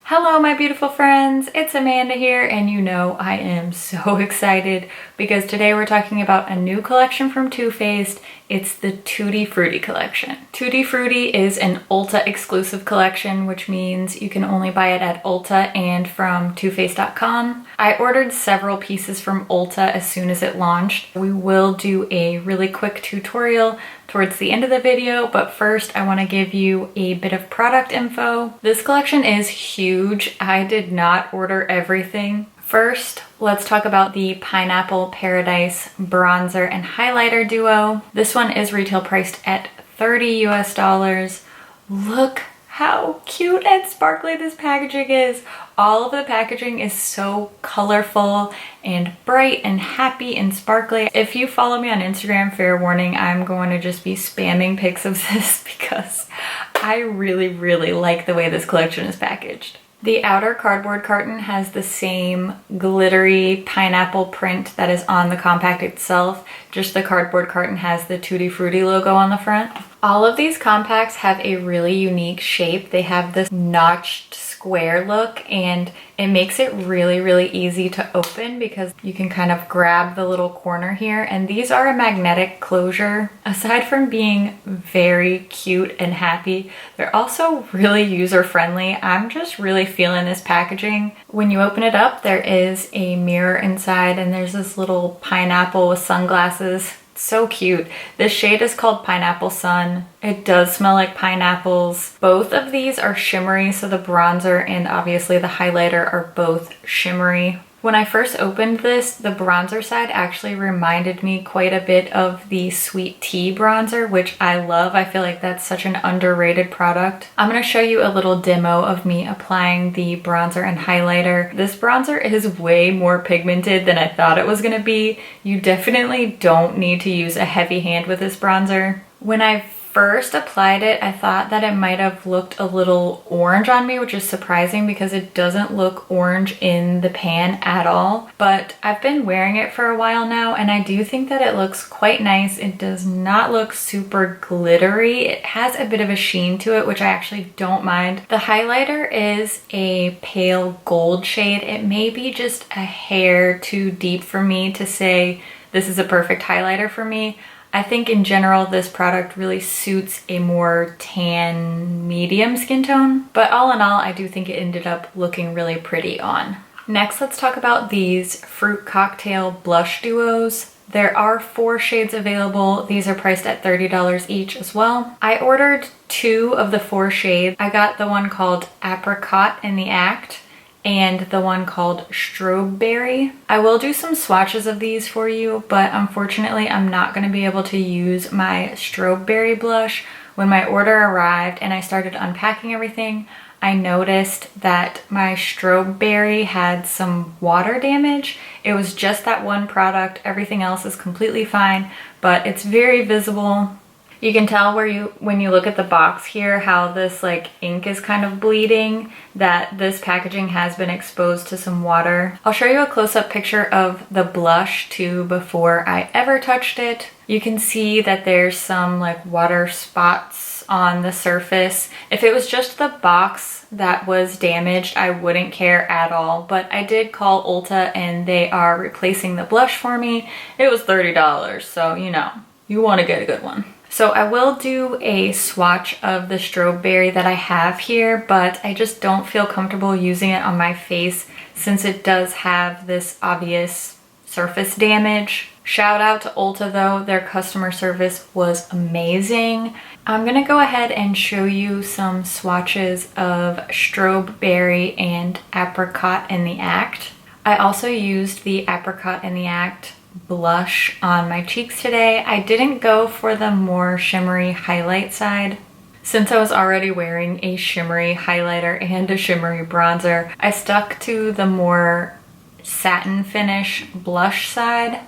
Hello my beautiful friends, it's Amanda here, and you know I am so excited because today we're talking about a new collection from Too Faced. It's the Tutti Frutti collection. Tutti Frutti is an Ulta exclusive collection, which means you can only buy it at Ulta and from TooFaced.com. I ordered several pieces from Ulta as soon as it launched. We will do a really quick tutorial towards the end of the video, but first I want to give you a bit of product info. This collection is huge. I did not order everything. First, let's talk about the Pineapple Paradise bronzer and highlighter duo. This one is retail priced at $30 US. Look how cute and sparkly this packaging is. All of the packaging is so colorful and bright and happy and sparkly. If you follow me on Instagram, fair warning, I'm going to just be spamming pics of this because I really like the way this collection is packaged. The outer cardboard carton has the same glittery pineapple print that is on the compact itself, just the cardboard carton has the Tutti Frutti logo on the front. All of these compacts have a really unique shape. They have this notched square look and it makes it really easy to open because you can kind of grab the little corner here, and these are a magnetic closure. Aside from being very cute and happy, they're also really user-friendly. I'm just really feeling this packaging. When you open it up, there is a mirror inside and there's this little pineapple with sunglasses. So cute. This shade is called Pineapple Sun. It does smell like pineapples. Both of these are shimmery, so the bronzer and obviously the highlighter are both shimmery. When I first opened this, the bronzer side actually reminded me quite a bit of the Sweet Tea bronzer, which I love. I feel like that's such an underrated product. I'm going to show you a little demo of me applying the bronzer and highlighter. This bronzer is way more pigmented than I thought it was going to be. You definitely don't need to use a heavy hand with this bronzer. When I first applied it, I thought that it might have looked a little orange on me, which is surprising because it doesn't look orange in the pan at all. But I've been wearing it for a while now and I do think that it looks quite nice. It does not look super glittery. It has a bit of a sheen to it, which I actually don't mind. The highlighter is a pale gold shade. It may be just a hair too deep for me to say this is a perfect highlighter for me. I think in general this product really suits a more tan medium skin tone, but all in all I do think it ended up looking really pretty on. Next, let's talk about these Fruit Cocktail blush duos. There are 4 shades available. These are priced at $30 each as well. I ordered 2 of the 4 shades. I got the one called Apricot in the Act and the one called Strawberry. I will do some swatches of these for you, but unfortunately I'm not going to be able to use my Strawberry blush. When my order arrived and I started unpacking everything, I noticed that my Strawberry had some water damage. It was just that one product. Everything else is completely fine, but it's very visible. You can tell when you look at the box here how this like ink is kind of bleeding, that this packaging has been exposed to some water. I'll show you a close-up picture of the blush too before I ever touched it. You can see that there's some like water spots on the surface. If it was just the box that was damaged, I wouldn't care at all, but I did call Ulta and they are replacing the blush for me. It was $30, so you know, you want to get a good one. So I will do a swatch of the Strawberry that I have here, but I just don't feel comfortable using it on my face since it does have this obvious surface damage. Shout out to Ulta though, their customer service was amazing. I'm gonna go ahead and show you some swatches of Strawberry and Apricot in the Act. I also used the Apricot in the Act blush on my cheeks today. I didn't go for the more shimmery highlight side. Since I was already wearing a shimmery highlighter and a shimmery bronzer, I stuck to the more satin finish blush side.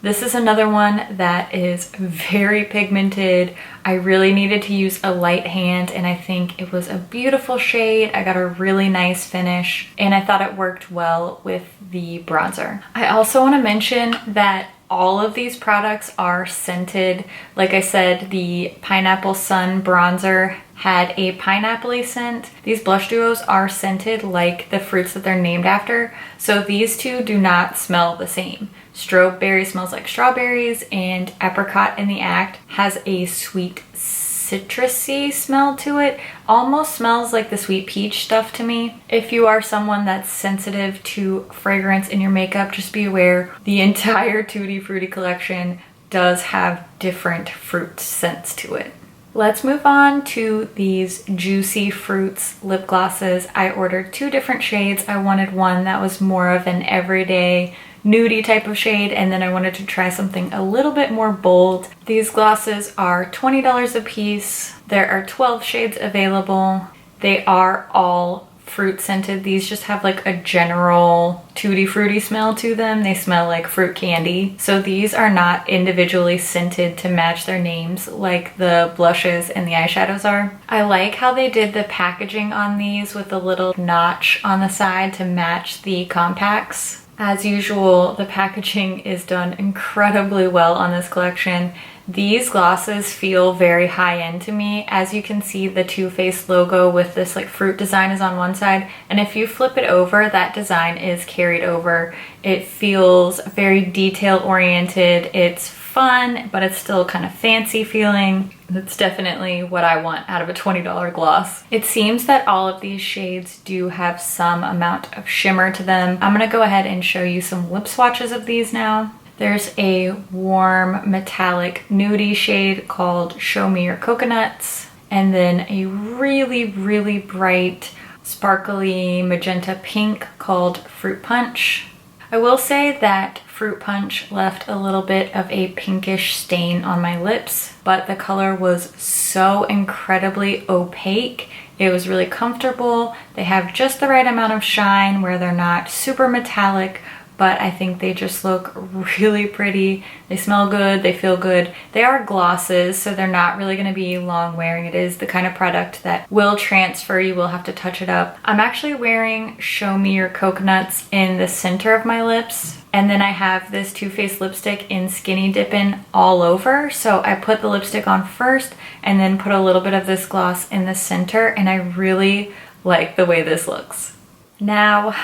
This is another one that is very pigmented. I really needed to use a light hand and I think it was a beautiful shade. I got a really nice finish and I thought it worked well with the bronzer. I also want to mention that all of these products are scented. Like I said, the Pineapple Sun bronzer had a pineapple-y scent. These blush duos are scented like the fruits that they're named after, so these two do not smell the same. Strawberry smells like strawberries, and Apricot in the Act has a sweet citrusy smell to it. Almost smells like the sweet peach stuff to me. If you are someone that's sensitive to fragrance in your makeup, just be aware the entire Tutti Frutti collection does have different fruit scents to it. Let's move on to these Juicy Fruits lip glosses. I ordered 2 different shades. I wanted one that was more of an everyday nudie type of shade, and then I wanted to try something a little bit more bold. These glosses are $20 a piece. There are 12 shades available. They are all fruit scented. These just have like a general tutti frutti smell to them. They smell like fruit candy. So these are not individually scented to match their names like the blushes and the eyeshadows are. I like how they did the packaging on these with a little notch on the side to match the compacts. As usual, the packaging is done incredibly well on this collection. These glosses feel very high-end to me. As you can see, the Too Faced logo with this like fruit design is on one side, and if you flip it over, that design is carried over. It feels very detail-oriented. It's fun, but it's still kind of fancy feeling. That's definitely what I want out of a $20 gloss. It seems that all of these shades do have some amount of shimmer to them. I'm gonna go ahead and show you some lip swatches of these now. There's a warm metallic nudie shade called Show Me Your Coconuts, and then a really bright sparkly magenta pink called Fruit Punch. I will say that Fruit Punch left a little bit of a pinkish stain on my lips, but the color was so incredibly opaque. It was really comfortable. They have just the right amount of shine where they're not super metallic, but I think they just look really pretty. They smell good, they feel good. They are glosses, so they're not really gonna be long wearing. It is the kind of product that will transfer, you will have to touch it up. I'm actually wearing Show Me Your Coconuts in the center of my lips, and then I have this Too Faced lipstick in Skinny Dippin' all over. So I put the lipstick on first and then put a little bit of this gloss in the center, and I really like the way this looks. Now,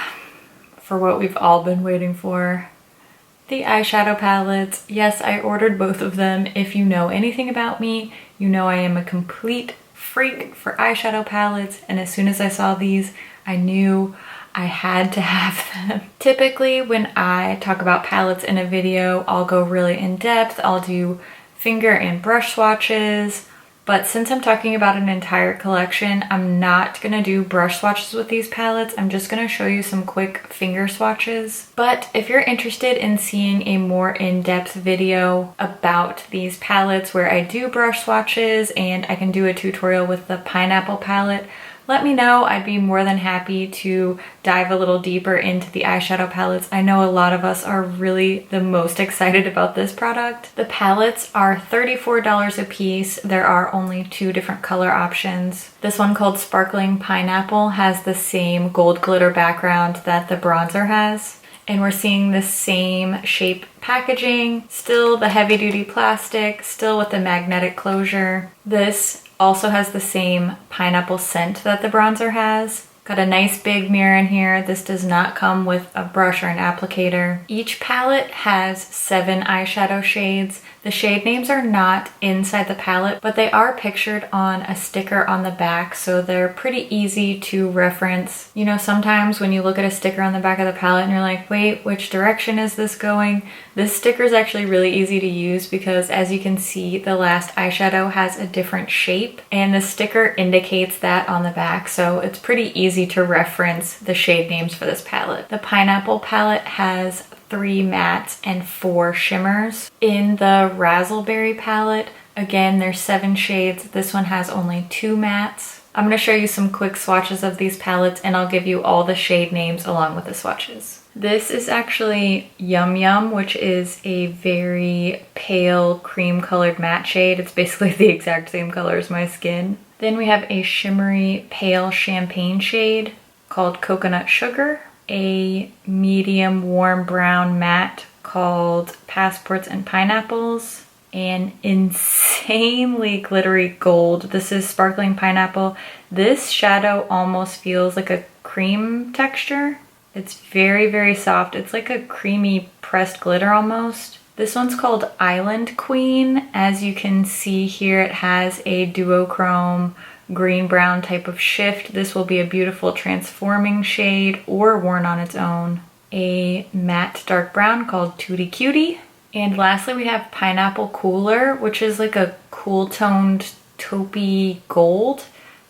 for what we've all been waiting for, the eyeshadow palettes. Yes, I ordered both of them. If you know anything about me, you know I am a complete freak for eyeshadow palettes, and as soon as I saw these, I knew I had to have them. Typically, when I talk about palettes in a video, I'll go really in depth. I'll do finger and brush swatches. But since I'm talking about an entire collection, I'm not gonna do brush swatches with these palettes. I'm just gonna show you some quick finger swatches. But if you're interested in seeing a more in-depth video about these palettes where I do brush swatches and I can do a tutorial with the pineapple palette, let me know. I'd be more than happy to dive a little deeper into the eyeshadow palettes. I know a lot of us are really the most excited about this product. The palettes are $34 a piece. There are only 2 different color options. This one called Sparkling Pineapple has the same gold glitter background that the bronzer has. And we're seeing the same shape packaging, still the heavy duty plastic, still with the magnetic closure. This also has the same pineapple scent that the bronzer has. Got a nice big mirror in here. This does not come with a brush or an applicator. Each palette has 7 eyeshadow shades. The shade names are not inside the palette, but they are pictured on a sticker on the back, so they're pretty easy to reference. You know, sometimes when you look at a sticker on the back of the palette and you're like, wait, which direction is this going? This sticker is actually really easy to use because, as you can see, the last eyeshadow has a different shape, and the sticker indicates that on the back, so it's pretty easy to reference the shade names for this palette. The pineapple palette has 3 mattes and 4 shimmers. In the RAZZLE palette, again, there's 7 shades. This one has only 2 mattes. I'm going to show you some quick swatches of these palettes, and I'll give you all the shade names along with the swatches. This is actually Yum Yum, which is a very pale cream colored matte shade. It's basically the exact same color as my skin. Then we have a shimmery pale champagne shade called Coconut Sugar, a medium warm brown matte called Passports and Pineapples, an insanely glittery gold. This is Sparkling Pineapple. This shadow almost feels like a cream texture. It's very, very soft. It's like a creamy pressed glitter almost. This one's called Island Queen. As you can see here, it has a duochrome green-brown type of shift. This will be a beautiful transforming shade or worn on its own. A matte dark brown called Tutti Cutie. And lastly, we have Pineapple Cooler, which is like a cool toned taupey gold.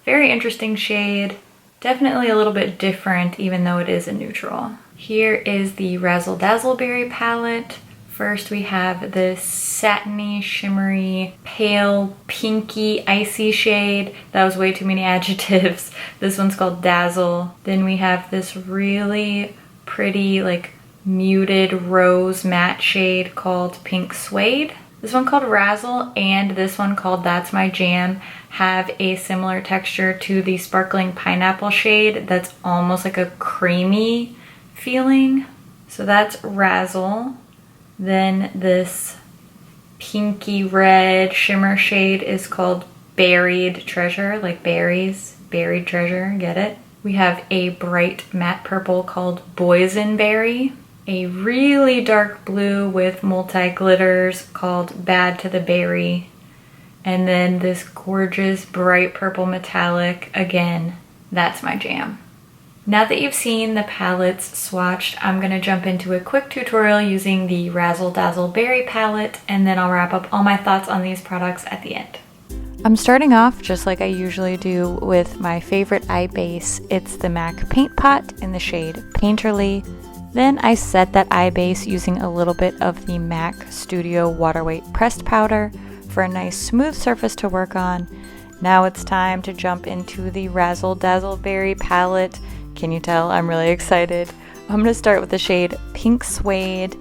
Very interesting shade. Definitely a little bit different, even though it is a neutral. Here is the Razzle Dazzle Berry palette. First, we have this satiny, shimmery, pale, pinky, icy shade. That was way too many adjectives. This one's called Dazzle. Then we have this really pretty, like, muted rose matte shade called Pink Suede. This one called Razzle and this one called That's My Jam have a similar texture to the Sparkling Pineapple shade that's almost like a creamy feeling. So that's Razzle. Then this pinky red shimmer shade is called Berried Treasure, like berries, buried treasure, get it? We have a bright matte purple called Boysenberry. A really dark blue with multi-glitters called Bad to the Berry. And then this gorgeous bright purple metallic, again, That's My Jam. Now that you've seen the palettes swatched, I'm going to jump into a quick tutorial using the Razzle Dazzle Berry palette, and then I'll wrap up all my thoughts on these products at the end. I'm starting off just like I usually do with my favorite eye base. It's the MAC Paint Pot in the shade Painterly. Then I set that eye base using a little bit of the MAC Studio Water Weight Pressed Powder for a nice smooth surface to work on. Now it's time to jump into the Razzle Dazzle Berry palette. Can you tell I'm really excited? I'm going to start with the shade Pink Suede,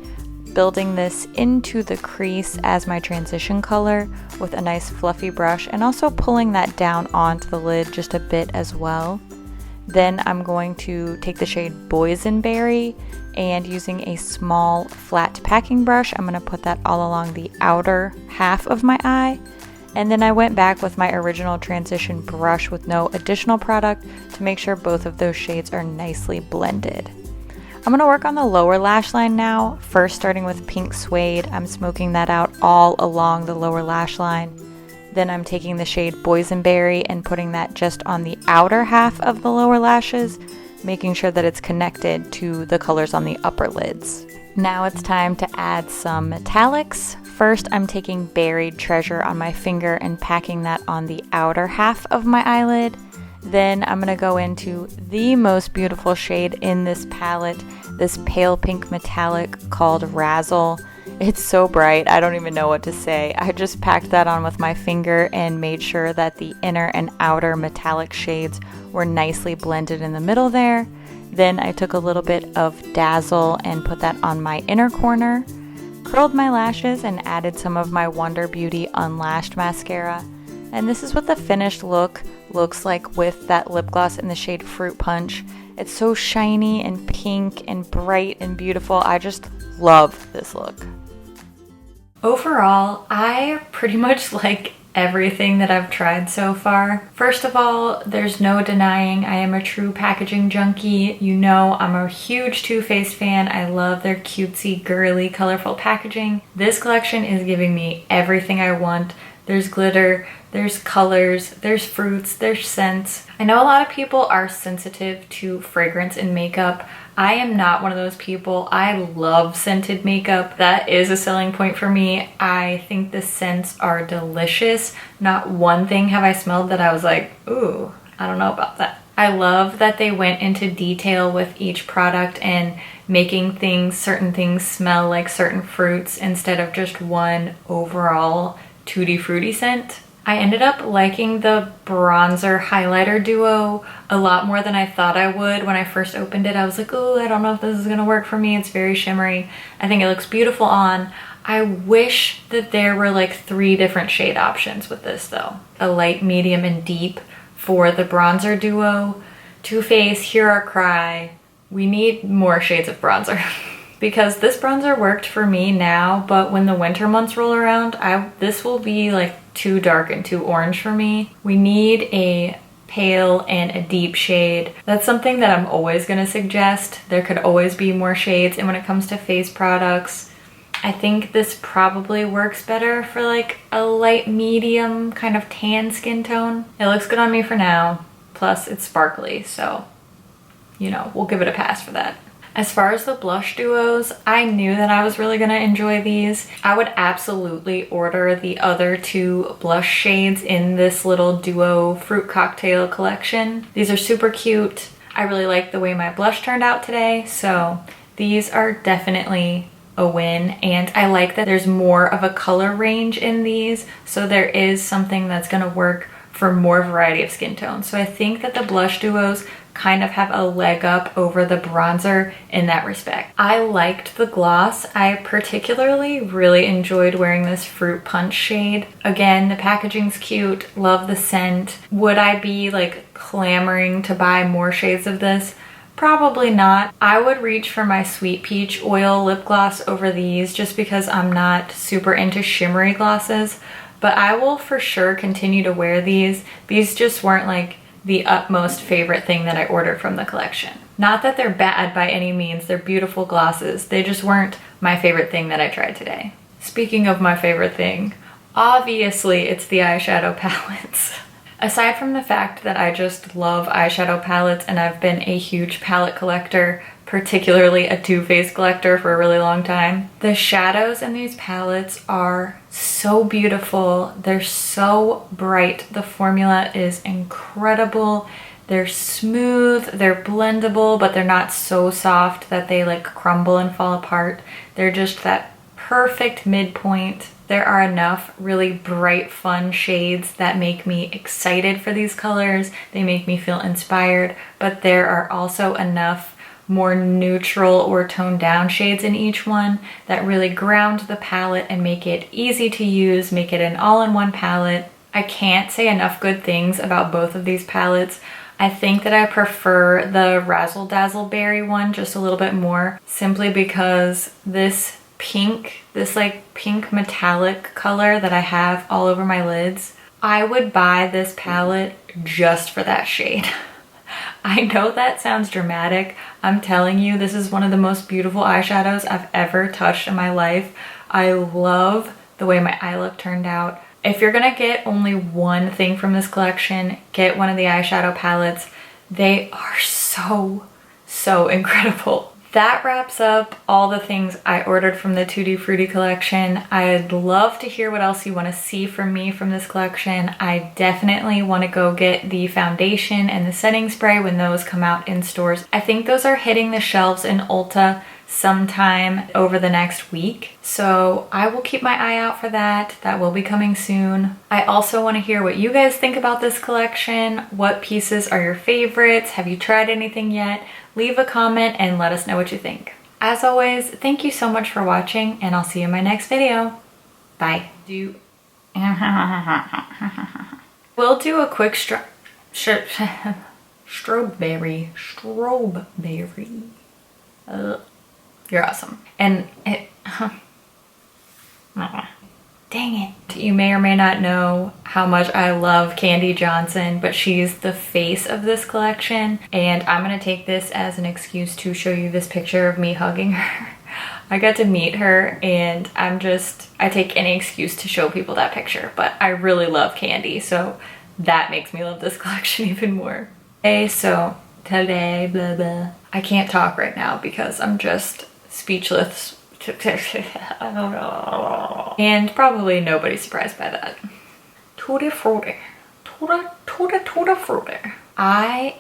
building this into the crease as my transition color with a nice fluffy brush and also pulling that down onto the lid just a bit as well. Then I'm going to take the shade Boysenberry and using a small flat packing brush, I'm going to put that all along the outer half of my eye. And then I went back with my original transition brush with no additional product to make sure both of those shades are nicely blended. I'm going to work on the lower lash line now. First, starting with Pink Suede, I'm smoking that out all along the lower lash line. Then I'm taking the shade Boysenberry and putting that just on the outer half of the lower lashes, making sure that it's connected to the colors on the upper lids. Now it's time to add some metallics. First, I'm taking Berried Treasure on my finger and packing that on the outer half of my eyelid. Then I'm going to go into the most beautiful shade in this palette, this pale pink metallic called Razzle. It's so bright, I don't even know what to say. I just packed that on with my finger and made sure that the inner and outer metallic shades were nicely blended in the middle there. Then I took a little bit of Dazzle and put that on my inner corner, curled my lashes and added some of my Wonder Beauty Unlashed mascara. And this is what the finished look looks like with that lip gloss in the shade Fruit Punch. It's so shiny and pink and bright and beautiful. I just love this look. Overall, I pretty much like everything that I've tried so far. First of all, there's no denying I am a true packaging junkie. You know I'm a huge Too Faced fan. I love their cutesy, girly, colorful packaging. This collection is giving me everything I want. There's glitter, there's colors, there's fruits, there's scents. I know a lot of people are sensitive to fragrance in makeup. I am not one of those people. I love scented makeup. That is a selling point for me. I think the scents are delicious. Not one thing have I smelled that I was like, ooh, I don't know about that. I love that they went into detail with each product and making certain things smell like certain fruits instead of just one overall Tutti Frutti scent. I ended up liking the bronzer highlighter duo a lot more than I thought I would. When I first opened it, I was like, oh, I don't know if this is gonna work for me. It's very shimmery. I think it looks beautiful on. I wish that there were like 3 different shade options with this though. A light, medium, and deep for the bronzer duo. Too Faced, hear our cry. We need more shades of bronzer. because this bronzer worked for me now, but when the winter months roll around, this will be like too dark and too orange for me. We need a pale and a deep shade. That's something that I'm always gonna suggest. There could always be more shades, and when it comes to face products, I think this probably works better for like a light medium kind of tan skin tone. It looks good on me for now, plus it's sparkly, so you know, we'll give it a pass for that. As far as the blush duos, I knew that I was really gonna enjoy these. I would absolutely order the other two blush shades in this little duo fruit cocktail collection. These are super cute. I really like the way my blush turned out today, so these are definitely a win. And I like that there's more of a color range in these, so there is something that's gonna work for more variety of skin tones. So I think that the blush duos kind of have a leg up over the bronzer in that respect. I liked the gloss. I particularly really enjoyed wearing this fruit punch shade. Again, the packaging's cute, love the scent. Would I be like clamoring to buy more shades of this? Probably not. I would reach for my Sweet Peach Oil lip gloss over these just because I'm not super into shimmery glosses, but I will for sure continue to wear these. These just weren't like the utmost favorite thing that I ordered from the collection. Not that they're bad by any means, they're beautiful glosses. They just weren't my favorite thing that I tried today. Speaking of my favorite thing, obviously it's the eyeshadow palettes. Aside from the fact that I just love eyeshadow palettes and I've been a huge palette collector, particularly a Too Faced collector for a really long time, the shadows in these palettes are so beautiful. They're so bright. The formula is incredible. They're smooth, they're blendable, but they're not so soft that they like crumble and fall apart. They're just that perfect midpoint. There are enough really bright, fun shades that make me excited for these colors. They make me feel inspired, but there are also enough more neutral or toned down shades in each one that really ground the palette and make it easy to use, make it an all-in-one palette. I can't say enough good things about both of these palettes. I think that I prefer the RAZZLE DAZZLE Berry one just a little bit more, simply because this like pink metallic color that I have all over my lids, I would buy this palette just for that shade. I know that sounds dramatic. I'm telling you, this is one of the most beautiful eyeshadows I've ever touched in my life. I love the way my eye look turned out. If you're gonna get only one thing from this collection, get one of the eyeshadow palettes. They are so incredible. That wraps up all the things I ordered from the Tutti Frutti collection. I'd love to hear what else you want to see from me from this collection. I definitely want to go get the foundation and the setting spray when those come out in stores. I think those are hitting the shelves in Ulta sometime over the next week. So I will keep my eye out for that. That will be coming soon. I also want to hear what you guys think about this collection. What pieces are your favorites? Have you tried anything yet? Leave a comment and let us know what you think. As always, thank you so much for watching, and I'll see you in my next video. Bye. We'll do a quick strawberry. You're awesome. And it, dang it. You may or may not know how much I love Candy Johnson, but she's the face of this collection. And I'm gonna take this as an excuse to show you this picture of me hugging her. I got to meet her and I take any excuse to show people that picture, but I really love Candy, so that makes me love this collection even more. Okay, so today, blah, blah. I can't talk right now because I'm just speechless. And probably nobody's surprised by that. Tutti Frutti. Tutti Frutti. I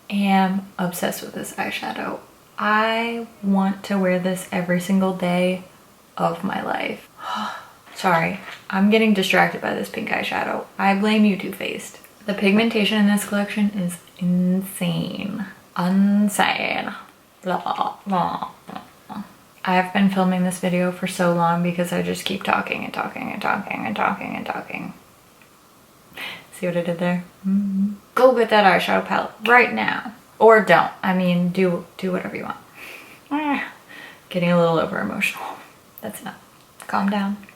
am obsessed with this eyeshadow. I want to wear this every single day of my life. Sorry, I'm getting distracted by this pink eyeshadow. I blame you, Too Faced. The pigmentation in this collection is insane. Insane. Blah, blah, blah. I've been filming this video for so long because I just keep talking and talking and talking and talking and talking. See what I did there? Go get that eyeshadow palette right now. Or don't. I mean, do whatever you want. getting a little over emotional. That's enough. Calm down.